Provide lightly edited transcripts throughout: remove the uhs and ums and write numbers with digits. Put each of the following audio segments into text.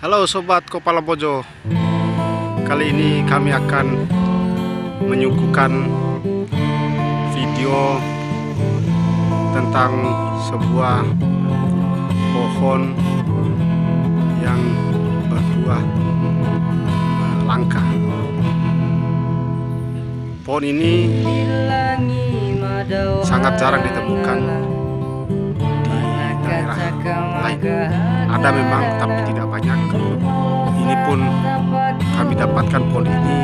Halo Sobat Kopala Pojo, kali ini kami akan menyuguhkan video tentang sebuah pohon yang berbuah langka. Pohon ini sangat jarang ditemukan di daerah lain. Ada memang, tapi tidak banyak. Ini pun kami dapatkan pohon ini,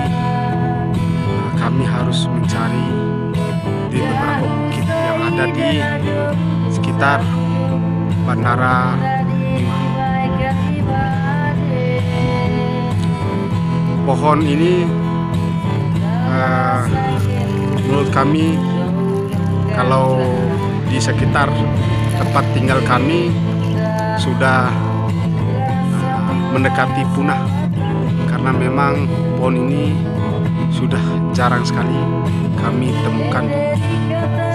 kami harus mencari di beberapa bukit yang ada di sekitar Bandara Bima. Pohon ini menurut kami, kalau di sekitar tempat tinggal kami sudah mendekati punah, karena memang pohon ini sudah jarang sekali kami temukan di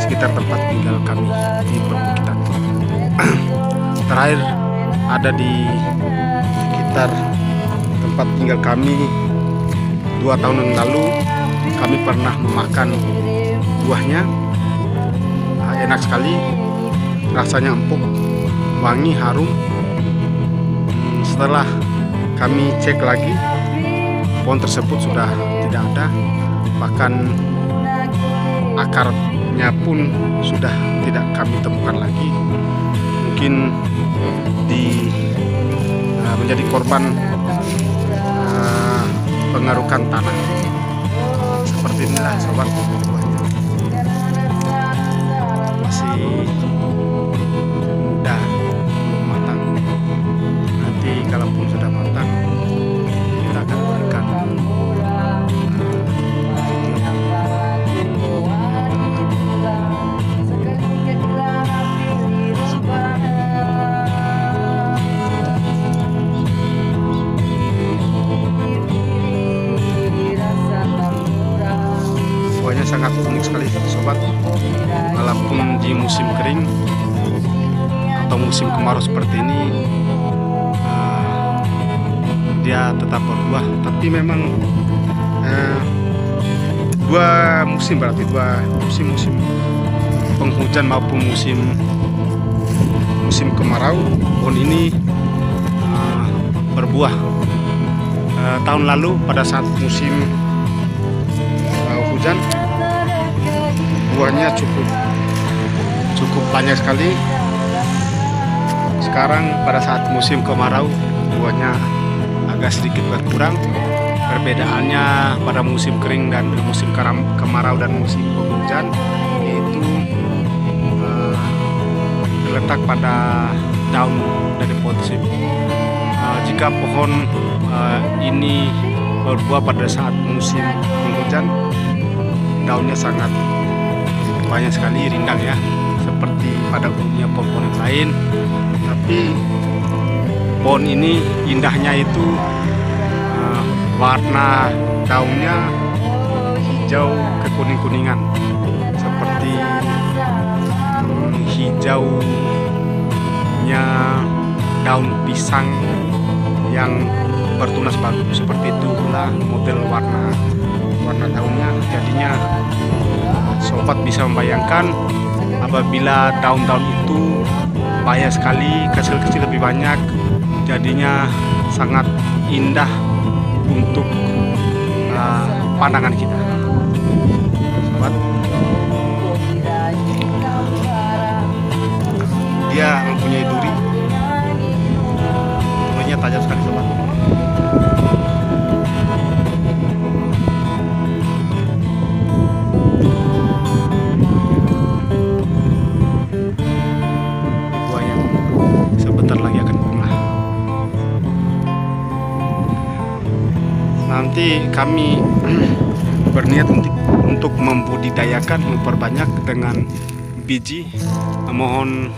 sekitar tempat tinggal kami di perbukitan. Terakhir ada di sekitar tempat tinggal kami 2 tahun yang lalu. Kami pernah memakan buahnya, enak sekali, rasanya empuk, wangi, harum. Setelah kami cek lagi, pohon tersebut sudah tidak ada, bahkan akarnya pun sudah tidak kami temukan lagi. Mungkin menjadi korban pengerukan tanah. Seperti inilah sobat, buahnya masih muda, belum matang. Nanti kalaupun sudah matang, kita akan berikan buahnya sangat unik sekali sobat. Walaupun di musim kering atau musim kemarau seperti ini, dia tetap berbuah. Tapi memang dua musim, berarti dua musim penghujan maupun musim kemarau, pohon ini berbuah. Tahun lalu pada saat musim hujan, buahnya cukup banyak sekali. Sekarang pada saat musim kemarau, buahnya agak sedikit berkurang. Perbedaannya pada musim kering dan musim kemarau dan musim penghujan, yaitu terletak pada daun dari pohon tersebut. Jika pohon ini berbuah pada saat musim penghujan, daunnya sangat banyak sekali, rindang ya, seperti pada umumnya pohon-pohon yang lain. Tapi pohon ini indahnya itu warna daunnya hijau kekuning-kuningan, seperti hijaunya daun pisang yang bertunas baru. Seperti itulah model warna daunnya. Jadinya sobat bisa membayangkan apabila daun-daun itu banyak sekali, kecil-kecil lebih banyak, jadinya sangat indah untuk pandangan kita sobat. Dia mempunyai durinya tajam sekali sobat. Nanti kami berniat untuk membudidayakan, memperbanyak dengan biji. Mohon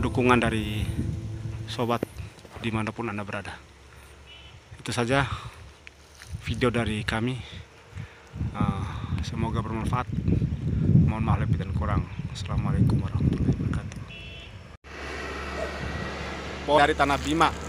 dukungan dari sobat dimanapun Anda berada. Itu saja video dari kami. Semoga bermanfaat. Mohon maaf lebih dan kurang. Assalamualaikum warahmatullahi wabarakatuh. Dari Tanah Bima.